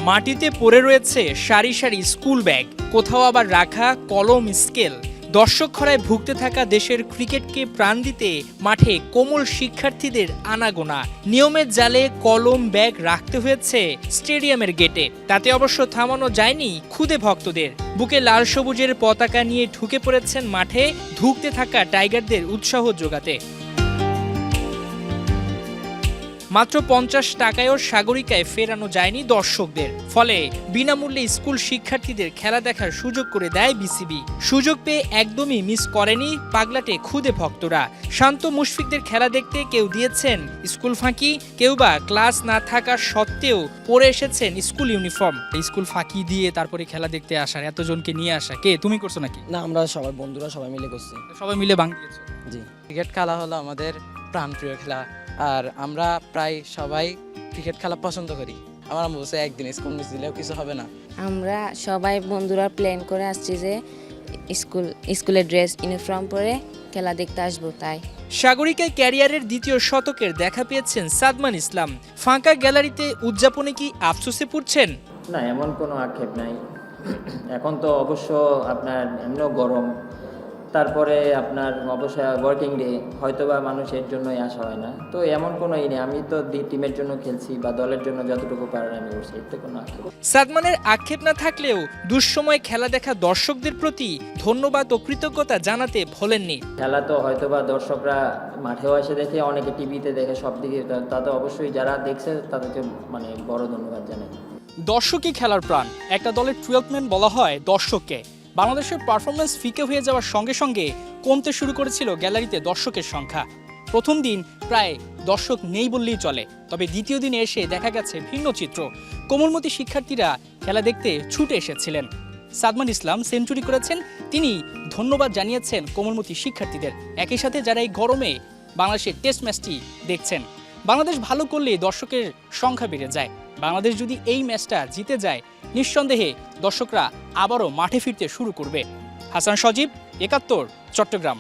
মাটিতে পড়ে রয়েছে সারি সারি স্কুল ব্যাগ, কোথাও আবার রাখা কলম, স্কেল। দর্শক খরায় ভুগতে থাকা দেশের ক্রিকেটকে প্রাণ দিতে মাঠে কোমল শিক্ষার্থীদের আনাগোনা। নিয়মের জালে কলম, ব্যাগ রাখতে হয়েছে স্টেডিয়ামের গেটে। তাতে অবশ্য থামানো যায়নি ক্ষুদে ভক্তদের। বুকে লাল সবুজের পতাকা নিয়ে ঢুকে পড়েছেন মাঠে ধুঁকতে থাকা টাইগারদের উৎসাহ যোগাতে। মাত্র ৫০ টাকায়ও সাগরিকায় ফেরানো যায়নি দর্শকদের। ফলে বিনামূল্যে স্কুল শিক্ষার্থীদের খেলা দেখার সুযোগ করে দেয় বিসিবি। সুযোগ পেয়ে একদমই মিস করেনি পাগলাটে ক্ষুদে ভক্তরা। শান্ত মুশফিকদের খেলা দেখতে কেউ দিয়েছেন স্কুল ফাঁকি, কেউ বা ক্লাস না থাকা সত্ত্বেও পরে এসেছেন স্কুল ইউনিফর্ম। স্কুল ফাঁকি দিয়ে তারপরে খেলা দেখতে আসার, এতজনকে নিয়ে আসা, কে তুমি করছো নাকি? না, আমরা সবাই বন্ধুরা সবাই মিলে করছি। সবাই মিলে ভাঙ দিয়েছো? জি। ক্রিকেট খেলা হলো আমাদের প্রাণপ্রিয় খেলা, আর আমরা প্রায় সবাই ক্রিকেট খেলা পছন্দ করি। আমার আম্মু বলছে একদিন স্কুল মিস দিলেও কিছু হবে না। আমরা সবাই বন্ধুরা প্ল্যান করে আসছি যে স্কুলের ড্রেস ইউনিফর্ম পরে খেলা দেখতে আসবো। তাই সাগরিকায় ক্যারিয়ারের দ্বিতীয় শতকের দেখা পেয়েছেন সাদমান ইসলাম। ফাঁকা গ্যালারিতে উদযাপনে কি আফসোসে পড়ছেন? না, এমন কোনো আক্ষেপ নাই। এখন তো অবশ্য আপনার এমনিও গরম, তারপরে আপনার অবশ্যই ওয়ার্কিং ডে, হয়তোবা মানুষের জন্যই আসা হয় না, তো এমন কোনো নেই। আমি তো টিমের জন্য খেলছি বা দলের জন্য যতটুকু পারার আমি করছি, এতে কোনো আক্ষেপ। সাদমানের আক্ষেপ না থাকলেও দুঃসময় খেলা দেখা দর্শকদের প্রতি ধন্যবাদ ও কৃতজ্ঞতা জানাতে ভোলেননি। খেলা তো হয়তোবা দর্শকরা মাঠেও এসে দেখে, অনেকে টিভিতে দেখে, সব দিকে, তাতে অবশ্যই যারা দেখছে তাদেরকে বড় ধন্যবাদ জানাই। দর্শকই খেলার প্রাণ। একটা দলের 12 ম্যান বলা হয় দর্শককে। বাংলাদেশের পারফরমেন্স ফিকে হয়ে যাওয়ার সঙ্গে সঙ্গে কমতে শুরু করেছিল গ্যালারিতে দর্শকের সংখ্যা। প্রথম দিন প্রায় দর্শক নেই বললেই চলে, তবে দ্বিতীয় দিনে এসে দেখা গেছে ভিন্ন চিত্র। কোমলমতি শিক্ষার্থীরা খেলা দেখতে ছুটে এসেছিলেন। সাদমান ইসলাম সেঞ্চুরি করেছেন, তিনি ধন্যবাদ জানিয়েছেন কোমলমতি শিক্ষার্থীদের। একই সাথে যারা এই গরমে বাংলাদেশের টেস্ট ম্যাচটি দেখছেন, বাংলাদেশ ভালো করলে দর্শকের সংখ্যা বেড়ে যায়। বাংলাদেশ যদি এই ম্যাচটা জিতে যায়, নিঃসন্দেহে দর্শকরা আবারও মাঠে ফিরতে শুরু করবে। হাসান সজীব, ৭১, চট্টগ্রাম।